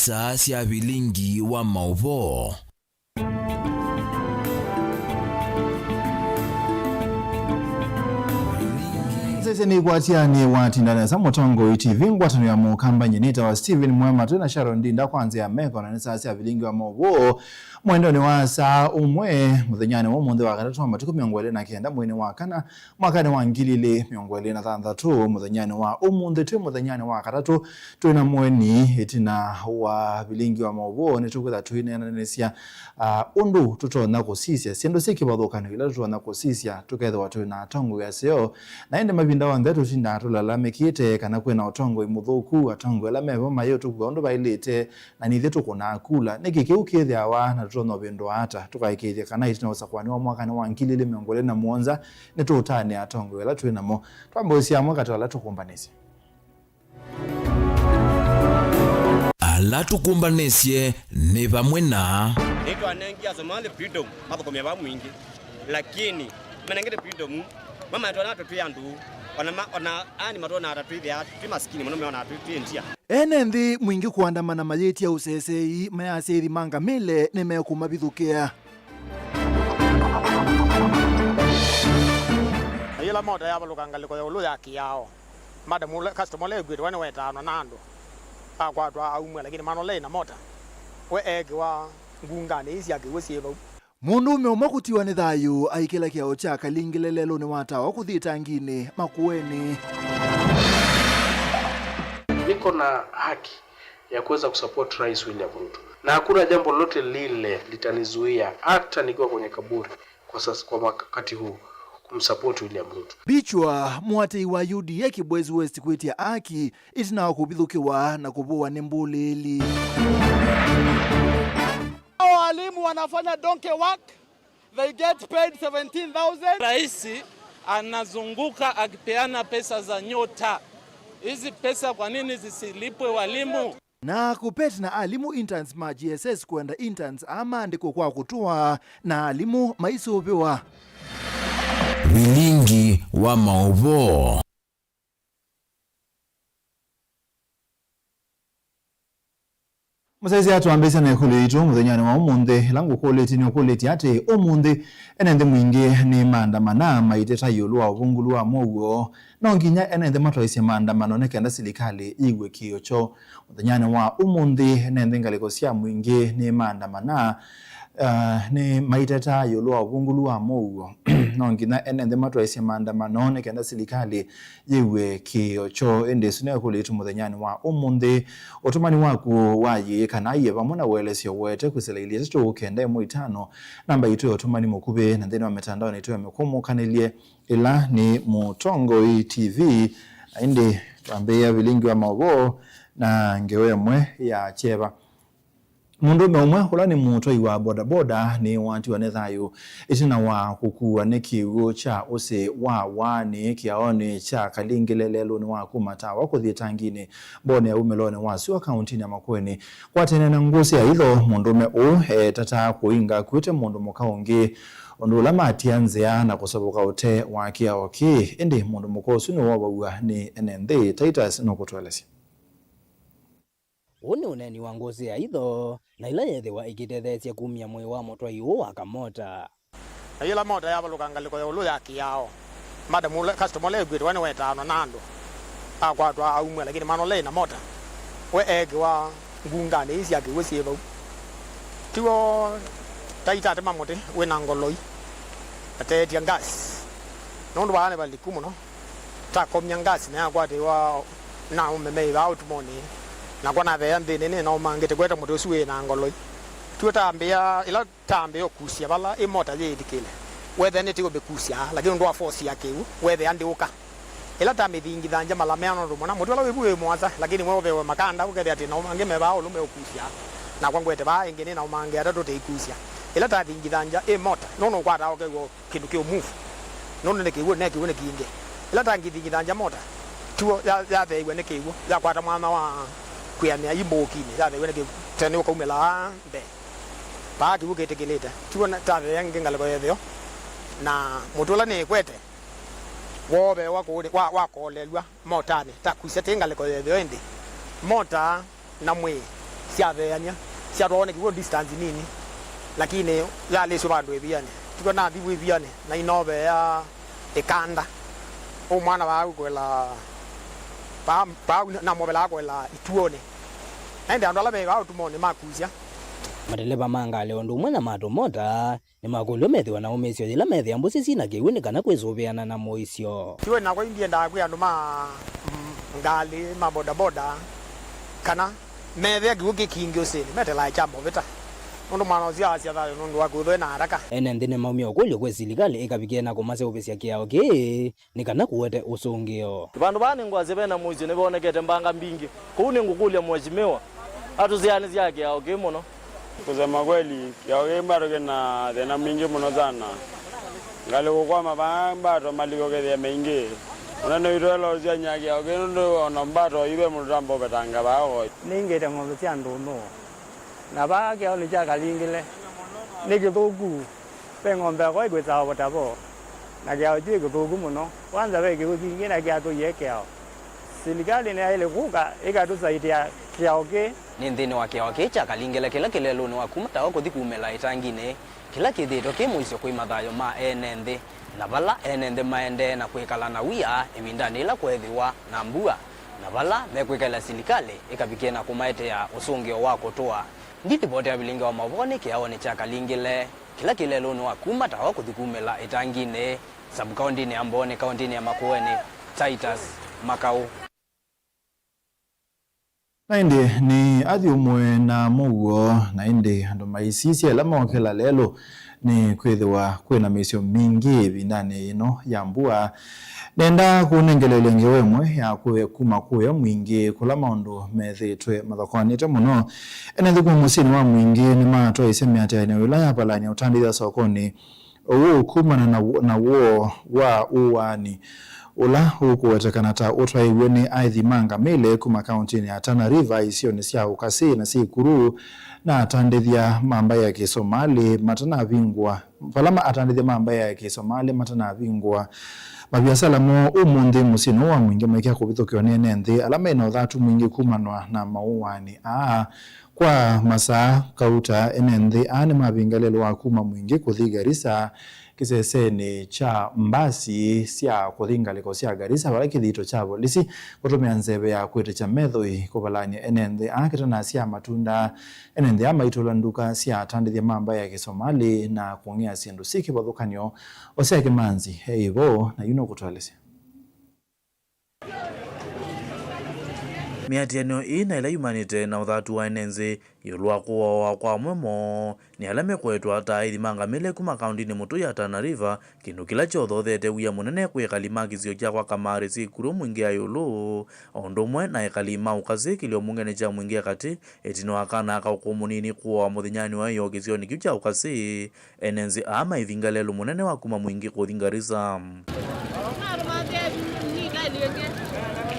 saa cia bilingi wa mauvo. Sese ni kwatiani watindana sa Mutongo TV ngwatano ya mukamba nyenita wa Steven Mwema tuna Sharon Dinda kwanza ya meko na sasa ya bilingi wa mauvo mwendo ni wa saa umwe muthenyane wa munde wa gatatu amatuku 29 mwene wa kana mwakane wa ngilile 2023 muthenyane wa umunde tu muthenyane wa gatatu tuina mweni itina wa bilingi wa mauvo ne tukutha tuine nesia undu tutona kusisia siendo sekibathukano ila tutona kusisia tuketha watu na tongo ya seo na ende mabinda wande tutinda tulalamikite kana kwena otongo imuthuku atongo la mebo mayo tukuga undu bailite na nithe tukuna akula nikiki awa na tutono bendo ata tukaikithia kana itina usakwani wa mwaka wa ngilile 2021 ne tutane atongo la twinamo twambosia mwaka twala tukumbanisi ala tukumbanesie ni pamwe na nitwa anengia Somali freedom mathukumia ba mwingi lakini manengete freedom mama ntwana tuyandu ona ani matona atatuithia maskini muno meona atutwentia ene nthi mwingi kuandamana mayetia usesei mayasiri manga mile nimekuma bithukia ayela moda yabalukangaliko ya ulu yaki yao madam customer le gwit wane wetano nando akwatwa aumwe lakini manole na mota we ege wa ngungane isi yake wesieba mundume umokutiwa ni thayu aikila kiao cha kalingilelelo ni watawa kuthita ngine makueni. Niko na haki ya kuweza kusupport Rais William Ruto na hakuna jambo lolote lile litanizuia hata nikiwa kwenye kaburi kwa sasa kwa wakati huu kumsupport William Ruto. Bichwa mwate wa UDA Kibwezi West kwetia aki itina wakubithukiwa na kubuwa nembulili. Walimu wanafanya donkey work, they get paid 17,000. Raisi anazunguka akipeana pesa za nyota. Hizi pesa kwa nini zisilipwe walimu? Na kupeti na alimu interns ma GSS kwenda interns ama ndiko kwa kutua na alimu maisubiwa. Bilingi wa mauvo. Musaizi atu ambesa na kule ito muthenyane wa umunde langu koleti ni koleti ate umunde enende mwingi ni maandamana maiteta yolu wa uvungulu wa mogo na nginya enende matwaisi maandamano nekenda silikali igwe kiyocho muthenyane wa umunde enende ngaliko sia mwingi ni maandamana ni maiteta yolu wa uvungulu wa mogo na nginya enende matwaisi maandamano nekenda silikali igwe kiyocho ende sune kule ito muthenyane wa umunde otumani waku waye kanaye pamona welesio wete kuselaili yetu ukende muitano namba itu otumani mukube na ndeni wa mitandao na itu ya mekumu kanilie ila ni Mutongo TV indi tuambia bilingi wa mauvo na ngewe mwe ya cheba mundume umwe hula ni mutoi wa boda boda ni wanti wa nethayu itina wa kukuwa nekiugo cha use wa ni kiaoni cha kalingilelelo ni wa kumata wa kuthitangini bone ya umelone wa siwa kaunti ya Makueni kwa tenena ngusi ya hilo mundume tata kuinga kuite mundumu kaungi ondula matianzea na kusabuka ute wa kia oki indi mundumu kosu ni wabaua ni enende Titus no kutwelesi Uni uneni wa ngozi ya idho na ila yethewa ikitethesia kumia mwe wa moto iwo wakamota. ayela moda yabalukangaliko ya ulu yaki yao madam customer le gwit wane wetano nando akwatwa aumwe lakini manole na mota we ege wa ngungane isi yake wesieba tiwo taita tema mote we nangoloi atetia gas nondo bane balikumu no takomnya gas na akwate wa na umeme ba outmone na kwa na ve ande nene na mangete kweta moto suwe na ngoloi tuotambia ila tambio kusia bala imota ye dikile whether neti go bekusia lakini ndo force yake whether ande uka ila tambe vingi dhanja malameano ndo mona moto la webuwe mwaza lakini wewe makanda ukede ati na mange meba olume okusia na kwa ngwete ba ingene na mange atatu te ikusia ila ta vingi dhanja imota nono kwa ta okego kindu kyo move nono ne kiwo ne kinge ila ta vingi dhanja mota tuo ya the iwe ne kiwo ya kwata mwana wa kuyania ibokini ya the iwe ne tene ko umela be ba ki buke tekeleta tuo na ta yange ngaleko yethio na mutola ne kwete wobe wakolelwa motane takusia tengaleko yethio ende mota na mwe siathenya siatone kiwo distance nini lakini yale sio bandu ebiane tuko na bibu ebiane na inobe ya ekanda o mwana wa kwela pa na mobela kwela ituone ende andala be ga tumone makuzia madereva mangale ondu mwana mato mota ni makulo methiwa na umesio ila methia mbusi sina kiwini kana kwezubeana na moisio tiwe na kwa indie nda kwa andu ma ngali ma boda boda kana methia giuki kingi usini metela chambo vita undu mwana ozia cia thayo nundu wa kuthwe na haraka ene ndine maumia okulio kwe silikali ikabikiena kumase obesia kiao ki ni kana kuwete usungio bandu bane ngwaze bena muizi ne bonekete mbanga mbingi kuni ngukulia mheshimiwa hatuziani zake yao kimuno. Kusema kweli yao mbaro na tena mingi muno sana ngale kwa mabambato maliko ke mengi unano irolo zia nyaki yao kendo na mbato ibe mutambo betanga bao ningete ngombe cia nduno na ba ke oli cha kalingile nikithuku pe ngombe kwa igweta botabo na ke oje kithuku muno kwanza be kiukingi na ke atoyekeo serikali ne ile kuka ikatusaidia kiaoke ni nthini wa kiaoke cha kalingile kila kilelo ni wakumata okuthi kumela itangine kila kithito kimuisyo kwi mathayo ma enenthi na bala enenthi maende na kwikala na wia ibindani ila kwethiwa na mbua na bala mekwikala serikali ikabikiena kumaete ya usungio wa kutoa nditi bote ya bilinga wa mavoni kiaoni cha kalingile kila kilelo ni wakumata okuthi kumela itangine sabu kaunti ni Amboni kaunti ya Makueni Titus Makau na indi ni athi umwe na muguo na indi andu maisisi ela mokela lelo ni kwithiwa kwina misio mingi bindani ino ya mbua nenda kunengelele ngewemwe ya kuma kuya mwingi kula maundu methitwe mathokonite muno ene thiku musini wa mwingi ni matwa isemi ati ene wilaya palanya utandithia sokoni uwu kumana na wo wa uwani ula ukuwetekana ta utwaiwe ni aithi manga mele kuma kaunti ya Tana River isio ni sia ukasi na Sikuru na atandithia mamba ya Kisomali matana avingwa palama atandithia mamba ya Kisomali matana avingwa mabiasala mo umunthi musino wa mwingi mekia kubithukio nene nthi alama ino thatu mwingi kumanwa na mauwani kwa masaa kauta enenthi ani mabingalelo wa kuma mwingi kuthi Garissa kiseseni cha mbasi sia kuthingaliko sia Garissa wala kithito cha polisi kutumia nzeve ya kwete cha methoi kubalania enenthi akitana sia matunda enenthi ama itola nduka sia atandithia mamba ya Kisomali na kuongea sindu siki bathukanio osia kimanzi heivo na yuno kutwalisia miatiano ina ila yumanite na uthatu wa enenzi yulwa kuwa kwa mwemo ni alame kwetwa ta ithi manga mele kuma kaunti ni mutu ya Tana River kindu kila chothothete wia munene kwikali kizio kya kwa Kamari Sikuru mwingi ya yulu ondomwe na ekalima ukazi kilio mungene cha mwingi kati etino akana akaukumunini kuwa muthinyani wa iyo kizio ni kiucha ukasi enenzi ama ivingalelo munene wa kuma mwingi kuthi Garissa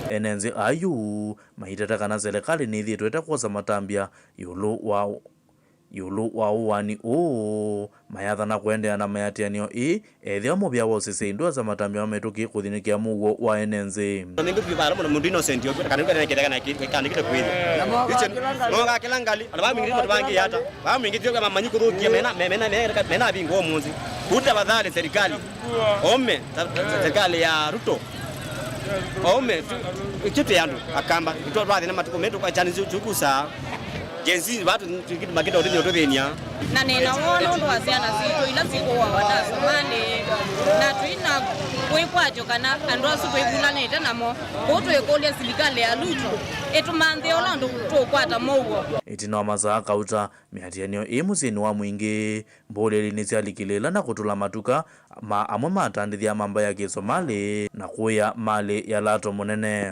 enenzi ayu mahitata kana serikali ni thietu etakosa matambia yulu wa uwani mayatha na kuendea na mayatianio ethio mubya wose seindu za matambia wametuki kuthinikia mugo wa enenzi ningu bibara muno mundu innocent yo kana kana kana kana kwini no ga kilangali alaba mingi matabangi yata ba mingi tyo kama manyi kudhukia mena bingo munzi kuta badhali serikali ome serikali ya Ruto ome kitu yandu akamba ito baadhi na matuko meto kwa chani zukusa genzi watu kitu makita odini otobenia na nena wono ndo asiana zito ila ziko wa wana somali na tuina kwekwacho kana ando asupevulane tanamo koto ekolia serikali ya Ruto etumanthe olando tokwata mowo etino maza kauta miatianio musini wa mwingi mboleli ni cialikilela na kutula matuka ma amwe matandithia mamba ya Kisomali na kuya mali ya lato munene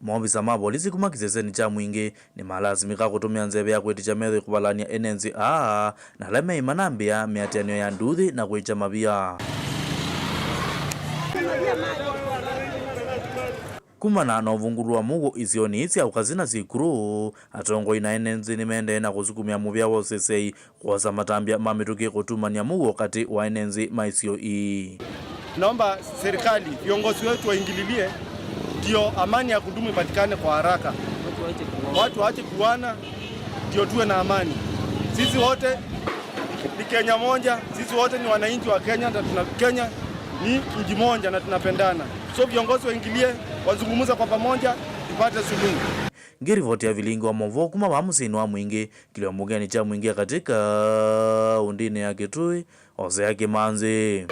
Maofisa ma polisi kuma kiseseni cha mwingi ni malazimika kutumia nzeve ya kweticha metho kubalania enenzi na leme imanambia miatianio ya nduthi na kuicha mabia kumana na uvunguru wa mugo isioni isi au kazina Sikuru atongo ina enenzi ni mende na kusukumia muvya wose sei kwa matambia mamituki kutumania mugo kati wa enenzi maisio Naomba serikali viongozi wetu waingililie ndio amani ya kudumu ipatikane kwa haraka. Watu waache kuana ndio tuwe na amani. Sisi wote ni Kenya moja, sisi wote ni wananchi wa Kenya na Kenya ni nchi moja na tunapendana. So viongozi waingilie, wazungumze kwa pamoja tupate suluhu. Ngirivoti ya vilingo wa Movo kuma wamusini wa mwingi kilio mugeni cha mwingi katika undine ya Kitui ose ya Kimanzi.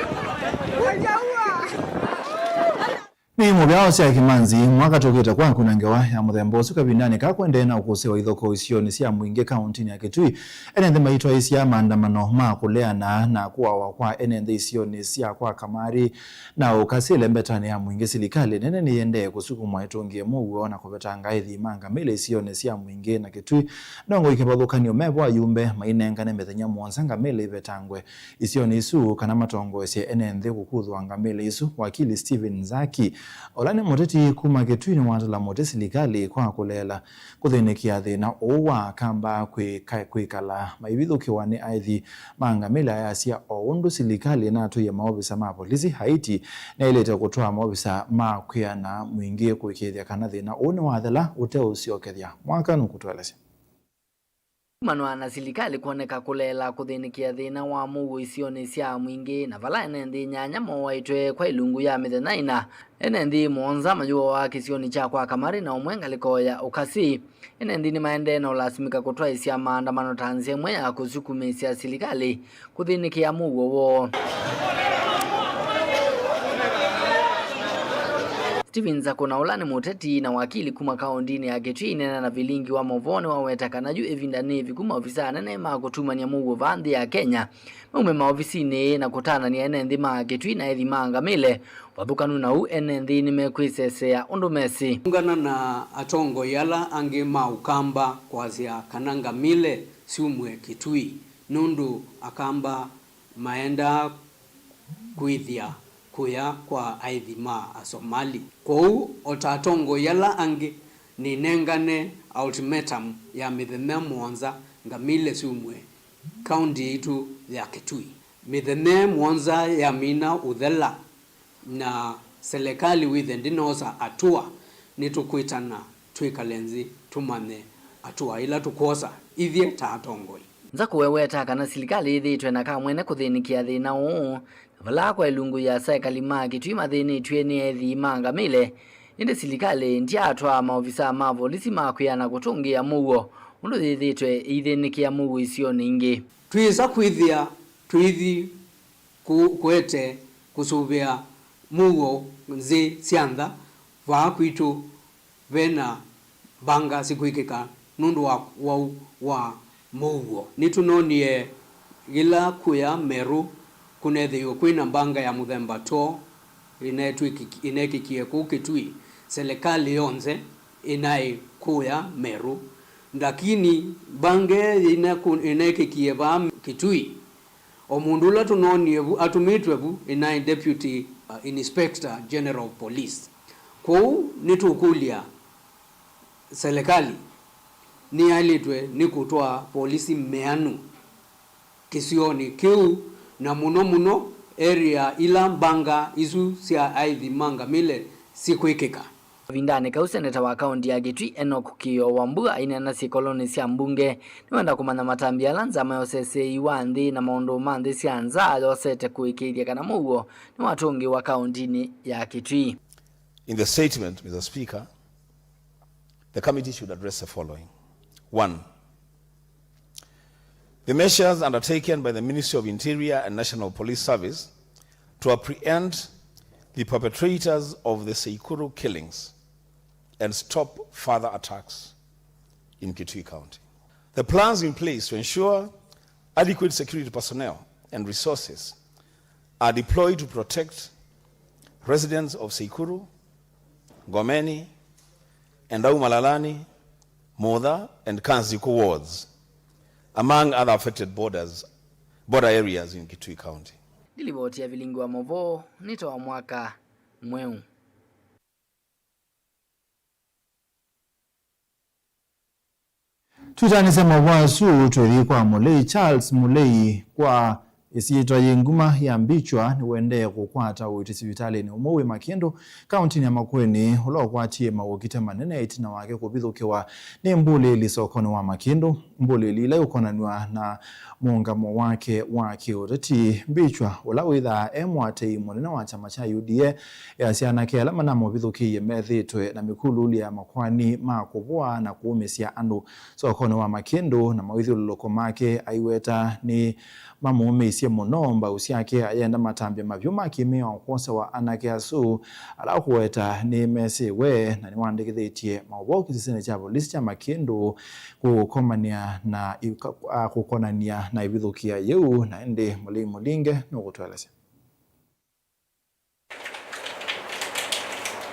Ni mubyao sia Kimanzi mwaka toketa kwa kunangewa ya muthembo suka bindani ka kwende na ukose wa ithoko isioni sia mwingi kaunti ya Kitui enende maitwa isia maandamano ma kuleana na kuwa kwa enende isioni sia kwa kamari na ukasile mbetani ya mwingi silikali nene niende kusukumwa itongie mugo na kubetanga ithi manga mele isioni sia mwingi na Kitui ndongo ikebadhukanio mebwa yumbe mainenga nemethenya mwonsanga mele betangwe isioni isu kana matongo ese enende kukuthwa ngamele isu wakili Steven Zaki olane moteti kuma Kitui ni watala motesi likali kwa kulela kuthinikia thina uwa kamba kwikala maibithukiwa ni aithi mangamila yasia oundu silikali na tuye maobisa ma polisi Haiti na ilete kutoa maobisa ma kwiana mwingi kwikithia kana thina une wathela ute usiokethia mwaka nukutwelesya manwa na silikali kuoneka kulela kuthinikia thina wa mugu isioni sia mwingi na vala enendi nyanya mowaitwe kwa ilungu ya mithenaina enendi mwonza majuo wa kisioni cha kwa kamari na umwenga likoya ukasi enendi ni maende na ulasimika kutoa isia maandamano tanzia mwe ya kusukumisia silikali kuthinikia mugu wo. Steven Zako na ulani muteti na wakili kuma kaundini ya Kitui nena na vilingi wa Movone wawetaka na juu evindani vikuma ofisa nene makutumania mugu vandhi ya Kenya mume maofisini na kutana ni enendi ma Kitui na ethi mangamile wathukanu na u enendi nimekwisesea undumesi ungana na atongo yala ange maukamba kwazia kanangamile siumwe Kitui nundu akamba maenda kuithia kuya kwa aithima asomali kou otatongo yala ange ni nengane ultimatum ya mitheme mwonza ngamile sumwe county itu ya Kitui mitheme mwonza ya mina uthela na serikali withe ndinosa atua nitukwitana twikalenzi tumane atua ila tukosa ithie tatongo Zako weweta kana silikali ithitwe na kamwene kuthinikia thina uu vala kwa ilungu ya serikali ma Kitui mathini twene ethi mangamile inde silikali ndiatwa maofisa ma polisi makwiana kutungia mugo undu thithitwe ithinikia mugo isio ningi tuiza kwithia twithi kwete kusubia mugo nzi siantha va kwitu vena banga sikuikika nundu wa mugo nitunonie gila kuya Meru kunethio kwina banga ya muthemba to inekikie ku Kitui serikali yonze inai kuya Meru lakini bange inekikie va Kitui omundula tunonie atumitwe bu inai deputy inspector general police kwa nitukulia serikali ni alitwe ni kutoa polisi meanu kisioni kiu na muno area ila mbanga isu sia aithi manga mile sikuikika vindane ka useneta wa kaunti ya Kitui Enoch Kio Wambua ina na sikoloni sia mbunge niwenda kumana matambia lanza mayosese iwanthi na maundu manthi sia nza yosete kuikithia kana mugo ni watungi wa kaunti ya Kitui. In the statement, Mr. Speaker, the committee should address the following. 1. The measures undertaken by the Ministry of Interior and National Police Service to apprehend the perpetrators of the Seikuru killings and stop further attacks in Kitui County. The plans in place to ensure adequate security personnel and resources are deployed to protect residents of Seikuru, Gomeni, Endau Malalani, Modha, and Kanziku wards, among other affected border areas in Kitui County. Diliboti ya vilingu wa Movo nito wa mwaka mweu. Tutanise mwasu twethi kwa Mulei Charles Mulei kwa isiitwa yenguma ya mbichwa ni wende kukwata uiti sivitali ni umowe Makindu kaunti ya Makueni ulo kwatie mawokite manene itina wake kubithukiwa ni mbuli lisokoni wa Makindu mbuli lile ukonanwa na muungamo wake wa kiureti mbichwa ula witha emwate munene wa chama cha UDA ya siana kela manamo bithukiye methitwe na mikulu ya makwani makubwa na kuumisia andu sokoni wa Makindu na mawithululuko make aiweta ni mamume isia munomba usiake ayenda matambia mavyuma kimeo kwosa wa anake asu ala kuweta ni mesi we na ni wandikithitie mauboki sisine cha polisi cha Makindu kukonania na ibithukia yeu na ende mulinge nugutweleza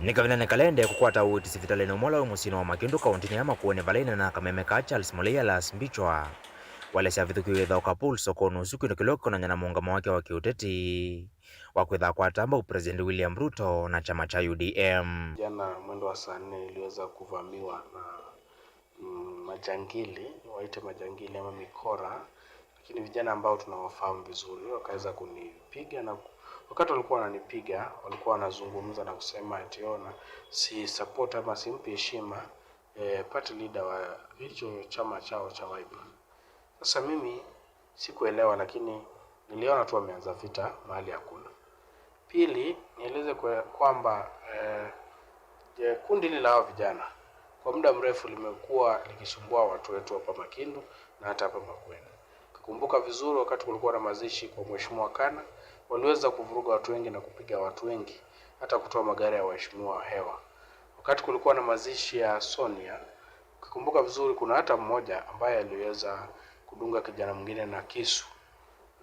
Nikavina kalende kukwata uti sivitale no mola musino wa Makindu kaunti ya Makueni valaina na kamemeka Charles Moleya la Mbichwa wale savithukiwe thauka pulso kono siku ino kiloko na nyana muungamo wake wa kiuteti wakwitha kwa tamba President William Ruto na chama cha UDM. Jana mwendo wa saa 4 iliweza kuvamiwa na majangili, waite majangili ama mikora, lakini vijana ambao tunawafahamu vizuri wakaweza kunipiga, na wakati walikuwa wananipiga walikuwa wanazungumza na kusema ati ona si support ama simpi heshima party leader wa hicho chama chao cha Wiper. Sasa mimi sikuelewa, lakini niliona tu wameanza vita mahali hakuna. Pili, nieleze kwamba kundi hili la vijana kwa muda mrefu limekuwa likisumbua watu wetu hapa Makindu na hata hapa Makueni. Kukumbuka vizuri wakati kulikuwa na mazishi kwa Mheshimiwa Kana, waliweza kuvuruga watu wengi na kupiga watu wengi, hata kutoa magari ya waheshimiwa hewa. Wakati kulikuwa na mazishi ya Sonia, kukumbuka vizuri kuna hata mmoja ambaye aliweza kudunga kijana mwingine na kisu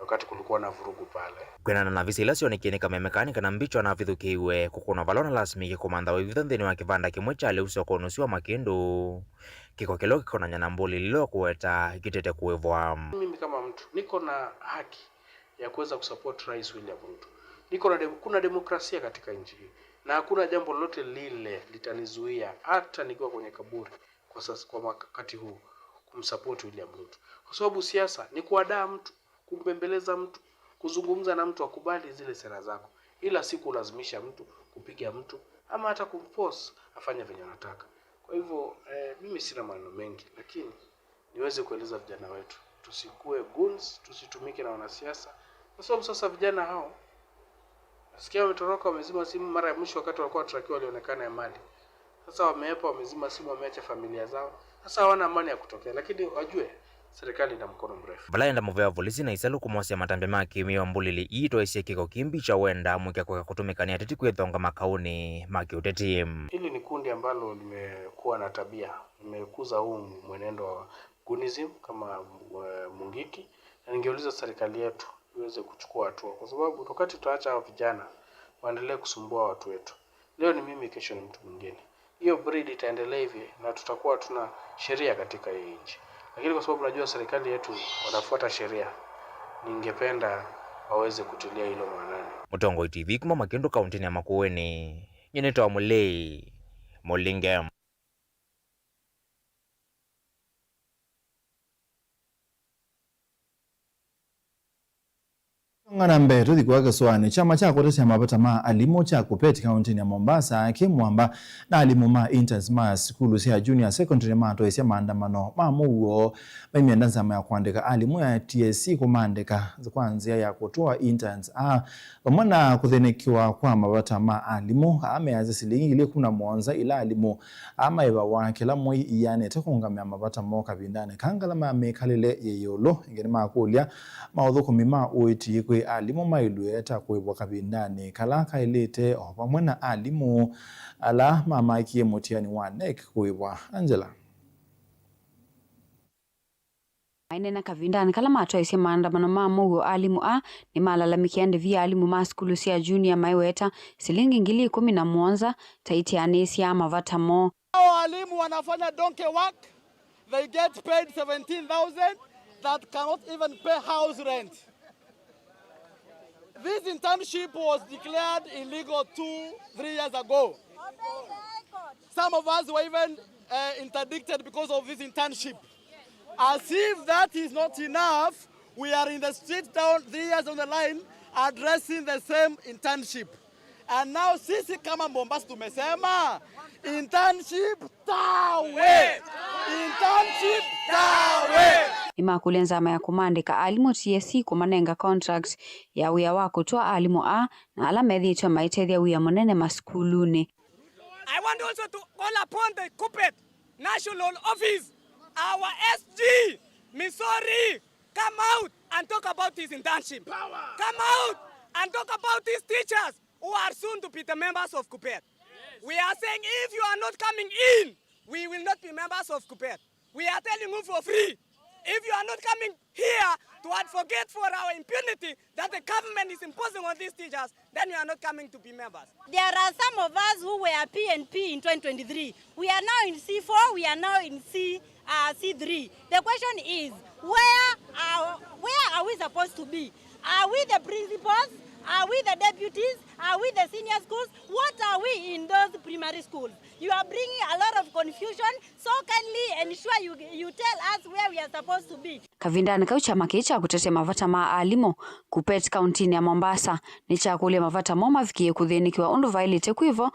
wakati kulikuwa na vurugu pale. Kwenana na visi ilasio nikini kamemekani kana Mbichwa na vithukiwe kukuna valona lasmi kikomanda wa vithandhini wa kivanda kimwe cha leusi wakonusiwa Makindu kiko kilo kikona nyana mbuli lilo kuweta kitete kuwevwa. Mimi kama mtu niko na haki ya kuweza kusupport Rais William Ruto. Kuna demokrasia katika nchi hii na hakuna jambo lolote lile litanizuia hata nikiwa kwenye kaburi kwa sasa kwa wakati huu kumsupport William Ruto. Kwa sababu siasa ni kuadaa mtu, kumbembeleza mtu, kuzungumza na mtu akubali zile sera zako, ila si kulazimisha mtu, kupiga mtu ama hata kumforce afanye vile anataka. Kwa hivyo mimi sina maneno mengi, lakini niweze kueleza vijana wetu tusikue goons, tusitumike na wanasiasa, kwa sababu sasa vijana hao nasikia wametoroka, wamezima simu. Mara ya mwisho wakati walikuwa trakiwa walionekana ya mali. Sasa wameepa, wamezima simu, wameacha familia zao. Sasa hawana amani ya kutokea, lakini wajue serikali ina mkono mrefu. Valaenda muvea polisi na isalu kumosia matambe maki miwa mbulili ito isi kiko kimbi cha wenda mwkia kwa kutumikani atiti kuethonga makauni maki uteti. Hili ni kundi ambalo limekuwa na tabia, limekuza huu mwenendo wa gunism kama Mungiki, na ningeuliza serikali yetu iweze kuchukua hatua, kwa sababu wakati tutaacha hao vijana waendelee kusumbua watu wetu, leo ni mimi, kesho ni mtu mwingine, hiyo breed itaendelea hivi na tutakuwa tuna sheria katika hii nchi. Lakini kwa sababu najua serikali yetu wanafuata sheria, ningependa waweze kutilia hilo maanani. Mutongo TV kuma Makindu kaunti ya Makueni, nyeneta Mulei Molinge. Ngana mbeto dhikuwa keswani chama cha kutesha mapata maa alimu cha kupeti kaunti ya Mombasa kimwamba na alimu maa interns maa sikulu siya junior secondary maa toisia maandamano maa mugo maimiendanza maa ya kuandika alimu ya TSC kumandika kwanzia ya kutoa interns mwana kuthenikiwa kwa mapata maa alimu ameaza silingi ili kuna mwanza ila alimu iba wake la mwi iyane tekungamia mapata moka bindane kangala maa mekalile yeyolo ingeni maa kulia maudhuku mima uiti kwe alimu mailu eta kwe wakabindane kalaka ilete pamwe na alimu ala mama ikie mutiani wa nek kwe Angela. Ainena kavindani kala matoisia maandamano ma mugo alimu ni malalamikiande via alimu ma skulu sia junior maiweta silingi ngili 11 taiti anesia mavata mo. Alimu wanafanya donkey work, they get paid 17,000 that cannot even pay house rent. This internship was declared illegal 2-3 years ago. Some of us were even interdicted because of this internship. As if that is not enough, we are in the street down 3 years on the line addressing the same internship. And now sisi kama Mombasa tumesema internship tawe. Internship tawe. Imakulenza maya kumandika alimu TSC kumanenga contract ya wia wako toa alimu a na ala methi to maitethia wia monene maskuluni. I want also to call upon the Kuppet National Office, our SG, Missouri, come out and talk about this internship. Come out and talk about these teachers who are soon to be the members of Kuppet. We are saying if you are not coming in, we will not be members of Kuppet. We are telling you for free. If you are not coming here to advocate for our impunity that the government is imposing on these teachers, then you are not coming to be members. There are some of us who were PNP in 2023. We are now in C4, we are now in C3. The question is, where are we supposed to be? Are we the principals? Are we the deputies? Are we the senior schools? What are we in those primary schools? You are bringing a lot of confusion, so kindly ensure you tell us where we are supposed to be. Kavindani kau chama kicha kutetea mavata maalimo Kuppet kaunti ya Mombasa ni cha kule mavata moma vikie kuthinikiwa undu vailite kuivo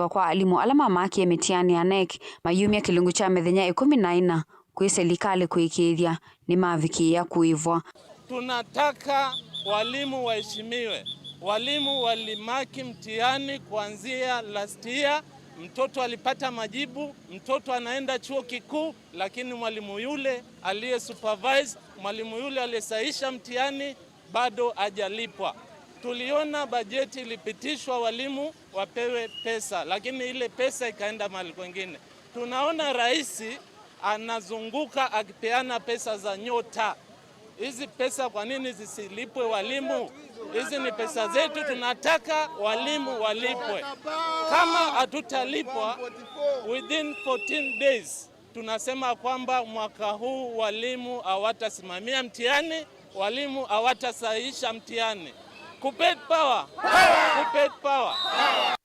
kwa alimu alama maki ya mitiani ya NEC mayumia kilungu cha methenya 14 kwi serikali kuikithia ni maviki ya kuivwa. Tunataka walimu waheshimiwe. Walimu walimaki mtihani kuanzia last year. Mtoto alipata majibu, mtoto anaenda chuo kikuu, lakini mwalimu yule aliye supervise, mwalimu yule aliyesahisha mtihani bado hajalipwa. Tuliona bajeti ilipitishwa walimu wapewe pesa, lakini ile pesa ikaenda mahali kwingine. Tunaona rais anazunguka akipeana pesa za nyota. Hizi pesa kwa nini zisilipwe walimu? Hizi ni pesa zetu, tunataka walimu walipwe. Kama hatutalipwa within 14 days, tunasema kwamba mwaka huu walimu hawatasimamia mtihani, walimu hawatasahisha mtihani. Kuppet power! Kuppet power!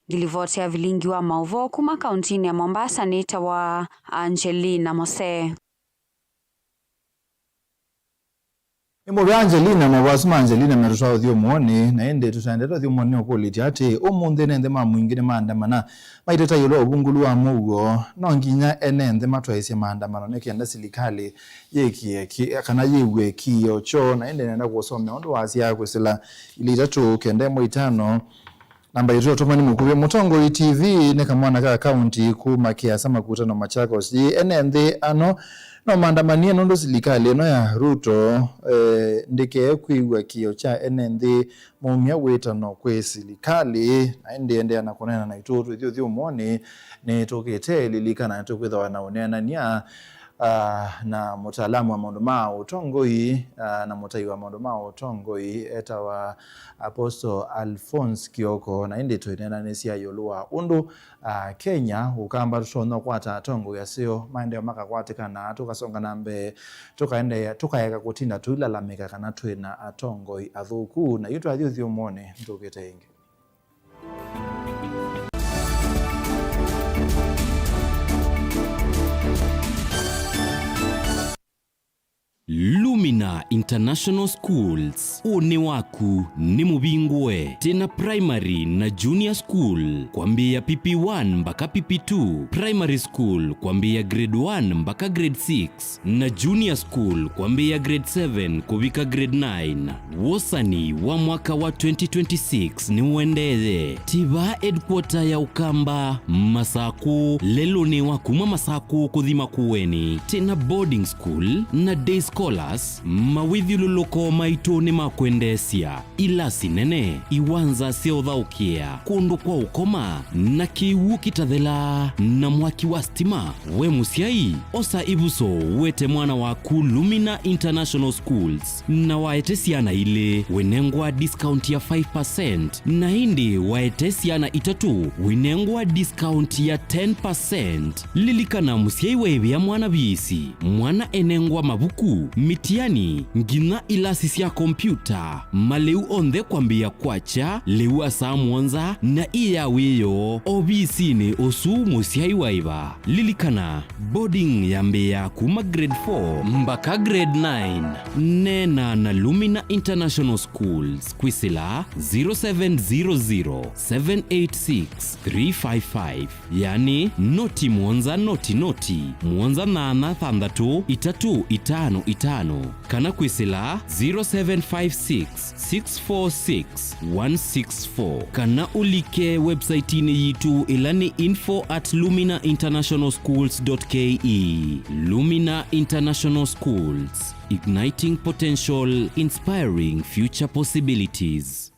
Gilivotea vilingi wa mauvo kuma kauntini ya Mombasa nita wa Angelina Mose. Imo Angelina mawasuma Angelina merusha thio muone na ende tusandera thio muone okoliti ati omunde nende mamwingine maandamana maiteta yolo obungulu wa mugo no nginya enende matwaise maandamano nekenda silikali yeki kana yewe kiyo cho na ende nenda kusomea ondo wasia kwesela ilitatu kende mo 5 namba yetu tomani mukube Mutongo TV ne kamwana ka account ku makia sama kutano Machakos enende ano no maandamania nondo silikali no ya Ruto ndike kuigwa kiyo cha enende mumya wetano kwe silikali na ende anakonena na itoto thio muone ne tokete lilikana tokwetha wanaonena nia na mutaalamu wa maondo mao Tongoi na mutai wa maondo mao Tongoi eta wa Apostle Alphonse Kioko na indi tuinena nesia yolua undu Kenya ukamba tutono kwata Tongoi yasio maende maka kwatika na tukasonga nambe tukayeka kutinda tuilalamika kana tuina Tongoi athuku na yutu athio thio muone ndukete ingi. Lumina International Schools one waku ni mubingwe tena primary na junior school kwambia PP1 mpaka PP2, primary school kwambia grade 1 mpaka grade 6 na junior school kwambia grade 7 kubika grade 9. Wosani wa mwaka wa 2026 ni uendeze tiba headquarter ya Ukamba Masaku lelo ni wakuma Masaku kuthima kuweni tena boarding school na day scholars mawithiluloko maito ni makwendesia ila sinene iwanza seothaukia kundu kwa ukoma na kiwu kitathela na mwaki wa stima we musiai osa ibuso wete mwana waku Lumina International Schools na waetesiana ile wenengwa discount ya 5% na hindi waetesiana itatu wenengwa discount ya 10%. Lilikana musiai webe ya mwana bisi mwana enengwa mabuku mathaku mitiani ngina ilasi cia kompyuta maleu onthe kwambia kwacha leu asa mwanza na iya wiyo obisi-ini usu musiai waiva lilikana boarding yambia kuma grade 4 mpaka grade 9 nena na Lumina International Schools kwisila 0700-786-355 yani noti mwanza noti mwanza nana thandatu itatu itano itano kana kwisila 0756-646-164 kana ulike website ini yitu ilani info@luminainternationalschools.ke. Lumina International Schools, igniting potential, inspiring future possibilities.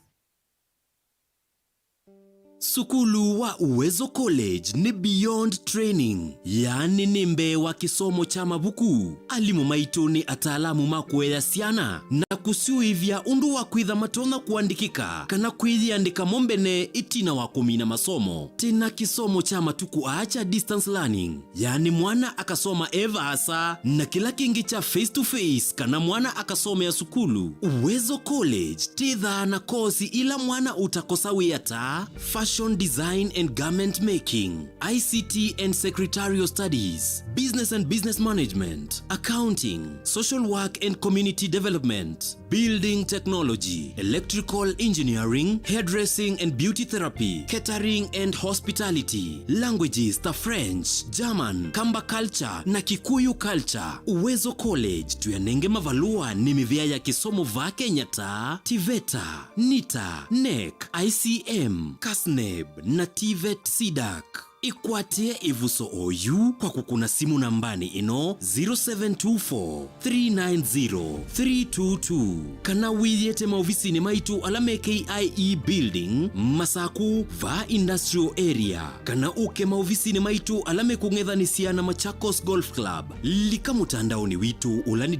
Sukulu wa Uwezo College ni beyond training, yani nimbe wa kisomo cha mabuku. Alimu maitu ni ataalamu makwea siana na kusiuivya undu wa kwitha matona kuandikika kana kwithiandika mombene itina wa kumina masomo. Tena kisomo cha matuku acha distance learning, yani mwana akasoma eva asa na kila kingi cha face to face kana mwana akasoma ya sukulu. Uwezo College titha na kozi ila mwana utakosa wiyata fashion design and garment making, ICT and secretarial studies, business and business management, accounting, social work and community development, building technology, electrical engineering, hairdressing and beauty therapy, catering and hospitality, languages ta French, German, Kamba culture na Kikuyu culture. Uwezo College tuyanenge mavalua ni mivya ya kisomo va Kenya ta TVETA, NITA, NEC, ICM, KASNEB na TVET SIDAC. Ikwate ivuso oyu kwa kukuna simu nambani ino 0724-390-322 kana wiyete maofisini maitu alame KIE building masaku va industrial area kana uke maofisini maitu alame kungethanisia na Machakos Golf Club lika mutandaoni witu ulani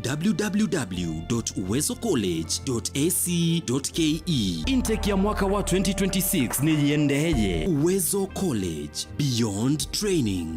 www.uwezocollege.ac.ke. Intake ya mwaka wa 2026 ni yendeje. Uwezo College, beyond training.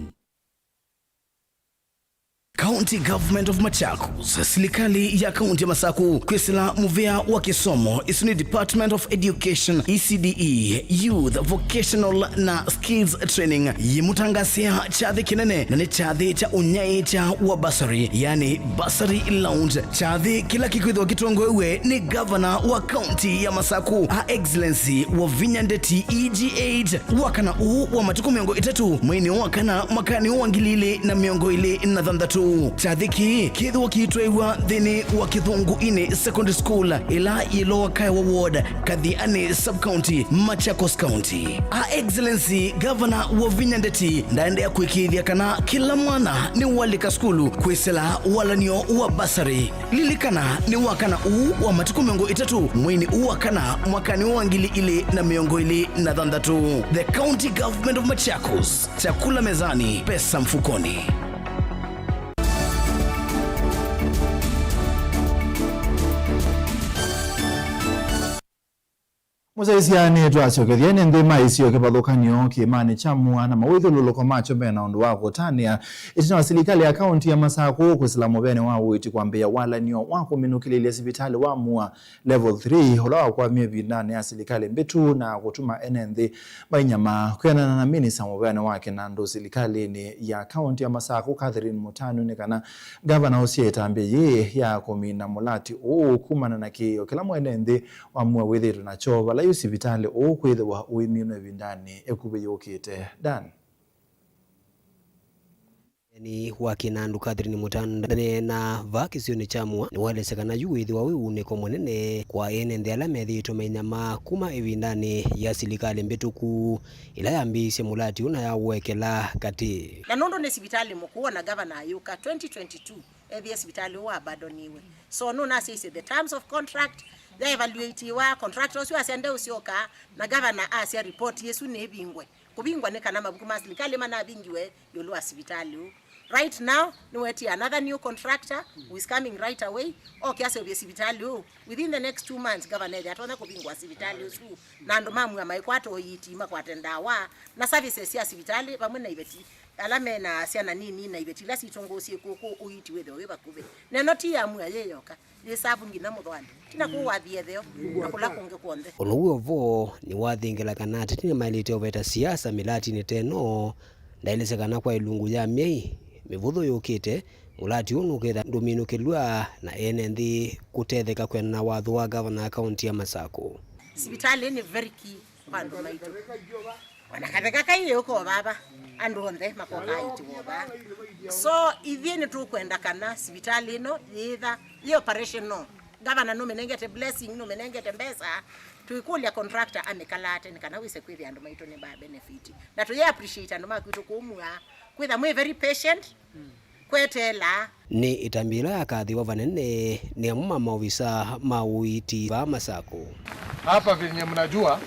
County Government of Machakos, serikali ya kaunti ya Masaku kwisila muvea wa kisomo isuni Department of Education ECDE Youth Vocational na Skills Training yimutangasia chadhi kinene na ni chadhi cha unyai cha wa basari, yani basari lounge. Chadhi kila kikwidhi wa kitongwewe ni governor wa kaunti ya Masaku Her Excellency wa Vinyandeti EG8 wakana wa matuku miongo itatu mwini wakana makani wangilili na miongo ili na thandatu. Chadhiki kithu wakitwewa dhini wa Kithungu ini secondary school ila Iloa Kaiwa ward Kadhiani sub-county Machakos County. Her Excellency Governor wa Vinyandeti ndaende ya kuikithia kana kila mwana ni walika skulu kwisela walanio wa basari lilikana ni wakana wa matuku miongo itatu mwini wakana mwakani wangili ili na miongo ili na thandatu. The County Government of Machakos, chakula mezani, pesa mfukoni. Musaisiane twacokethia ni nthi maisio kivathukanio kiimani cha mwana mawithululuko macho mbena undu wa kutania itina wa serikali ya kaunti ya Masaku kwisila muvene wa witi kwambia walanio wa kuminukililia sibitali wa mua level 3 ula kwa mievi nane ya serikali mbitu na kutuma enenthi mainyama kwenana na minisa muvene wake na ndo serikali ni ya kaunti ya Masaku Catherine Mutanu ni kana gavana usieta ambi ye ya kumina mulati kumana na kiyo kila mwenenthi wa mua withitu na chova la sibitali kwithiwa uimino evindani ekube yokite Dan ni wakinandu Catherine Mutanu na vakisioni chamwa ni walesekana yuwithiwa wiuniko munene kwa enenthi ala methitwo mainyama kuma evindani ya serikali mbituku ila yambisye mulati una yawekela kati na nondo ni sibitali mukuu na governor ayuka 2022 ethia sibitali wa badoniwe so no na say the terms of contract the evaluate wa contractors wa sende usioka na governor asia report yesu ne bingwe kubingwa ne kana mabuku maslikali mana bingiwe yolo asibitali right now no weti another new contractor who is coming right away okay ase obi asibitali within the next 2 months governor atona kubingwa asibitali usu na ndo mamu ya maikwato yitima kwatenda wa na services ya asibitali pamwe na ibeti alame na asiana nini na ibetila sitongosie kuko uiti wethe we bakube neno ti amu yeyoka yesabu ngina muthwani tina kuwathie theo na kula kunge kuonde Oluo vo ni wathingela kana tini mailite obeta siasa milati ni teno ndailese kana kwa ilungu ya miei mivutho yukite mulati unu ketha nduminukilwa na NND kutetheka kwena watho wa governor county ya Masako. Sibitali ni very key pandu maitu wanakatheka kai yuko baba andu onde makoka iti boba so ithini tu kwenda kana sibitali no yitha the operation no governor no menengete blessing no menengete mbesa tuikulia contractor amekalate nikana wise kwithi andu maitu ni ba benefit na tuye appreciate andu makwitu kumwa kwitha mwe very patient kwetela ni itambila ya kathi wa vanene ni amuma maofisa mauiti wa Masako. Hapa venye mnajua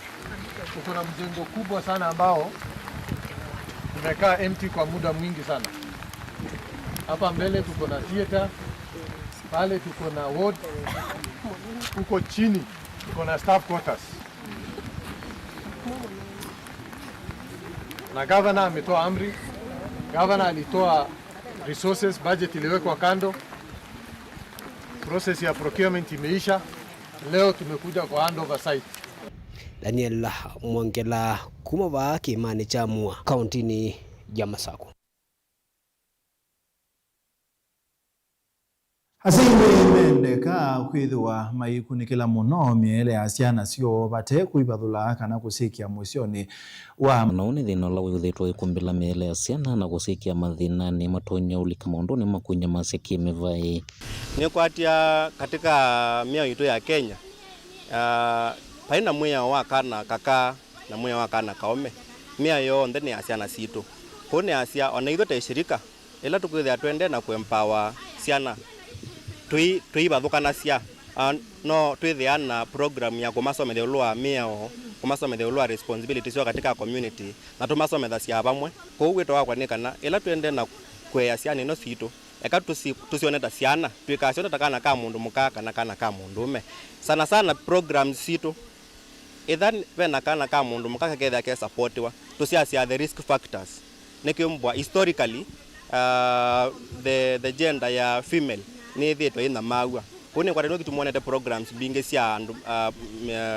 tuko na mjengo kubwa sana ambao umekaa empty kwa muda mwingi sana. Hapa mbele tuko na theater, pale tuko na ward, huko chini tuko na staff quarters. Na governor ametoa amri, governor alitoa resources, budget iliwekwa kando, process ya procurement imeisha, leo tumekuja kwa handover site. Daniel Mwangela kumava Kimani Chamua kauntini ya Masako. Asimbe mendeka kwithiwa maikunikila muno miele asiana sio bate kuibathula kana kusikia mwisioni wa naone thina la withitwa ikumbila miele asiana na kusikia mathina ni matonya ulika maundu ni makunya masekie mevai ni kwatia katika mia yetu ya Kenya paina mweya wa kana kaka na mweya wa kana kaome mia yo ndeni asiana situ kone asia onaitho te shirika ila tukwithia twende na kuempower siana tui bathukana cia no twithiana program ya kumasomethia ulwa miao kumasomethia ulwa responsibilities yo katika community na tumasomethia cia bamwe kuugwito wakwa ni kana ila twende na kwea ciana ino citu eka tusioneta ciana twikacioneta kana ka mundu mukaka na kana ka mundu ume sana sana programs citu ithan vena kana ka mundu mukaka ketha ke supportwa tuciacia the risk factors nikiumbwa historically the gender ya female ni thito ina maua kuni kwa ndio tumuonete programs binge cia andu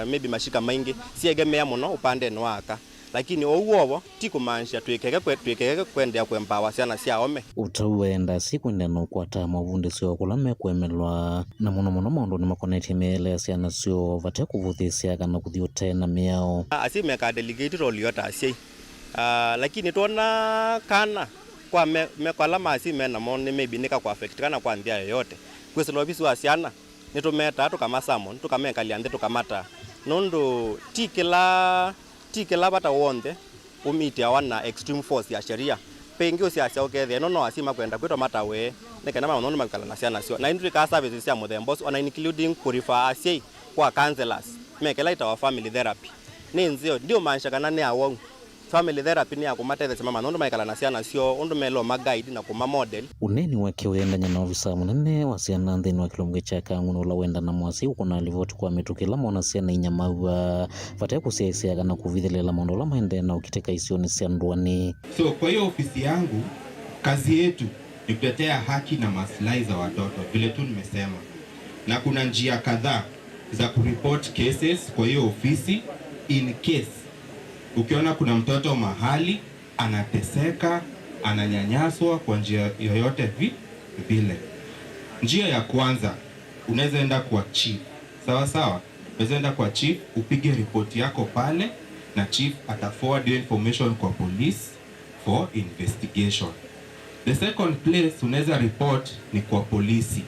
maybe mashika maingi ciegemea muno upande nwaka lakini ouwo ti kumansha twikeke kwendea kwempower ciana cia ome utawenda sikwenda no kwata mavundi sio kulame kwemelwa na muno maundu ni makoneti mele ciana sio vate kuvuthisia kana kuthio tena miao asime ka delegate role yota asie lakini tuona kana kwa mekwala masi mena mone maybe nika kwa affect kana kwa ndia yoyote kwese lobisi wa siana nitumeta tukama summon tukamekalia nde tukamata nondo tikela bata wonde umiti awana extreme force ya sheria pengi usiasia okethe no asima kwenda kwito mata we nekana ma nono makala na siana sio na indri ka services ya modern ona including kurifa asie kwa counselors mekela ita wa family therapy ni nzio ndio mansha kana ne awon family therapy ni akumathethe mama nondo maikala na ciana cio undu melo ma guide na kuma model uneni wake wenda nyana ofisa munene wa ciana nthini wa kilomge cha kanguno la wenda na mwasi ukona livoti kwa mitukila mona ciana inyamaua vate kusiaisia kana kuvithilela maundu la maende na ukiteka isioni cia ndwani. So kwa hiyo ofisi yangu kazi yetu ni kutetea haki na maslahi za watoto vile tu nimesema, na kuna njia kadhaa za kureport cases kwa hiyo ofisi in case ukiona kuna mtoto mahali anateseka, ananyanyaswa kwa njia yoyote vile. Njia ya kwanza unaweza enda kwa chief. Sawa. Unaweza enda kwa chief upige report yako pale na chief ataforward your information kwa police for investigation. The second place unaweza report ni kwa polisi.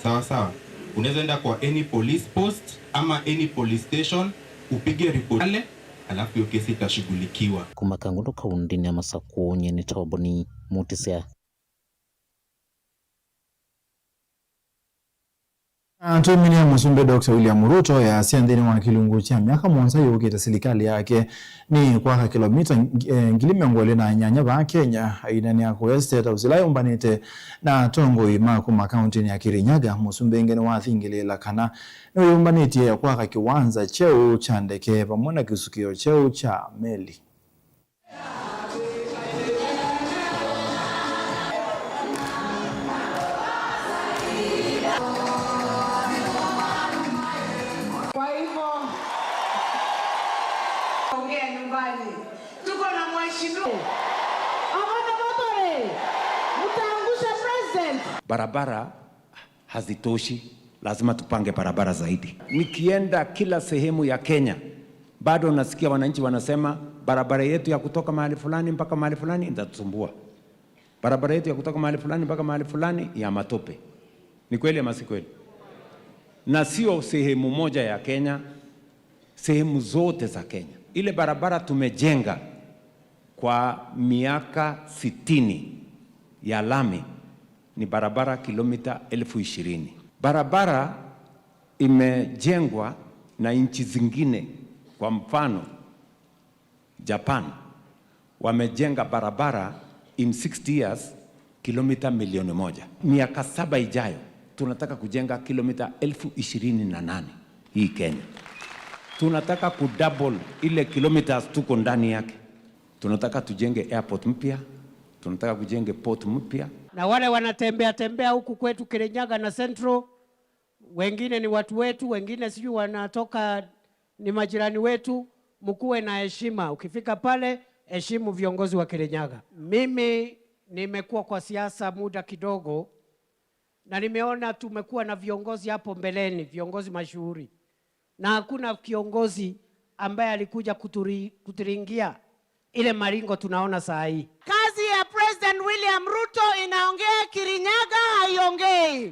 Sawa. Unaweza enda kwa any police post ama any police station upige report pale alafu hiyo kesi itashughulikiwa. Kumakangundo kaundini ya Masako nyeni toboni mutisia. Antumini musumbe Dr. William Ruto ya siandini wa kilungu cha miaka mwanza yukita serikali yake ni kwa kilomita ngilime na nyanya ba Kenya inani ya kuestate usilayo mbanite na tongo ima kuma kaunti ya Kirinyaga musumbe ngene wa thingilela kana no mbanite ya kwa kiwanza cheo cha ndeke pamoja kisukio cheo cha meli. Barabara hazitoshi, lazima tupange barabara zaidi. Nikienda kila sehemu ya Kenya, bado nasikia wananchi wanasema barabara yetu ya kutoka mahali fulani mpaka mahali fulani itatusumbua. Barabara yetu ya kutoka mahali fulani mpaka mahali fulani ya matope. Ni kweli ama si kweli? Na sio sehemu moja ya Kenya, sehemu zote za Kenya. Ile barabara tumejenga kwa miaka 60 ya lami ni barabara kilomita 20,000. Barabara imejengwa na nchi zingine, kwa mfano Japan wamejenga barabara in 60 years kilomita 1,000,000. Miaka 7 ijayo tunataka kujenga kilomita 28,000 hii Kenya. Tunataka kudouble ile kilometers tuko ndani yake. Tunataka tujenge airport mpya, tunataka kujenge port mpya. Na wale wanatembea huku kwetu Kirinyaga na Central, wengine ni watu wetu, wengine sijui wanatoka ni majirani wetu, mkuwe na heshima. Ukifika pale, heshimu viongozi wa Kirinyaga. Mimi nimekuwa kwa siasa muda kidogo na nimeona tumekuwa na viongozi hapo mbeleni, viongozi mashuhuri. Na hakuna kiongozi ambaye alikuja kuturingia ile maringo tunaona saa hii. Kazi ya President William Ruto inaongea, Kirinyaga haiongei.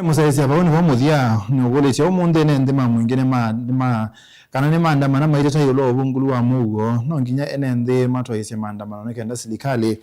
Musaisi abawoni bamuthia nogolesya umunde nende mamwingine kana ni maandamano maiteta yolo obungulu wa mugo no nginya enende matwaisya maandamano nekenda serikali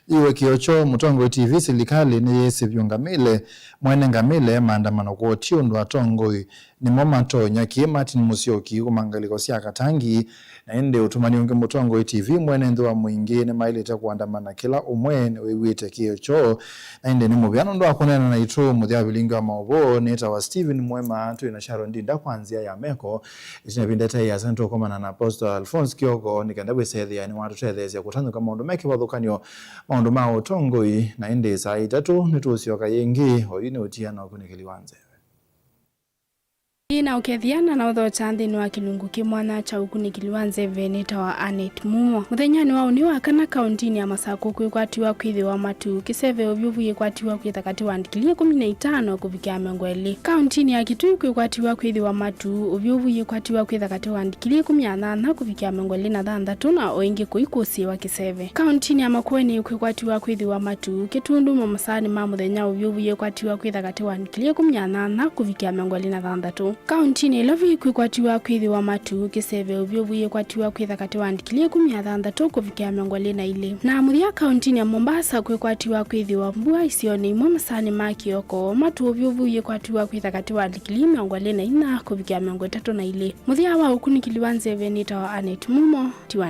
iwe kiocho Mutongo TV serikali ni yesivyungamile mwene ngamile maandamano kwa tiondo atongoi ni momato nyaki Martin Musyoki kumangaliko sya Katangi na ende utumani unge Mutongo TV mwene ndo wa mwingine maileta kuandamana kila umwene wiwite kiocho na ende ni mubyano ndo akonena na itu muthya bilingi wa maobo neta wa Steven Mwema tu ina Sharon Dinda kwanzia ya meko isine bindeta ya Santo komana na Apostle Alphonse Kyogo nikenda bwesethia ni watu tethesya kutanduka maundu meke wathukanio maundu ma utongoi na ende saa 3 nitusioka yengi hoine utiana okunikiliwanze Ina ukethiana na uthocha nthini wa kilungu kimwana cha ukunikiliwanze veneta wa Anet Mumo. Muthenyani wa uni wa kana kauntini ya Masako kwikwatiwa kwithiwa matu kiseve uvyuvu yikwatiwa kwithakatiwa andikilie 15 kuvikia mengweli. Kauntini ya Kitui kwikwatiwa kwithiwa matu uvyuvu yikwatiwa kwithakatiwa andikilie 18 kuvikia mengweli na 6 na oingi kuikusiwa kiseve. Kauntini ya Makueni kwikwatiwa kwithiwa matu Kitundu mamasani ma muthenya uvyuvu yikwatiwa kwithakatiwa andikilie 18 kuvikia mengweli na 6. Kauntini Ilavi kwikwatiwa kwithiwa matu kiseve uvyuvu yikwatiwa kwithakatiwa andikilie 16 kuvikia mengweli na ile. Na muthia kauntini ya Mombasa kwikwatiwa kwithiwa mbua isioni mamasani ma Kioko matu uvyuvu yikwatiwa kwithakatiwa andikilie mengweli na 4 kuvikia mengweli 3 na ile. Muthia wa ukunikiliwanze veneta wa Anet Mumo tiwa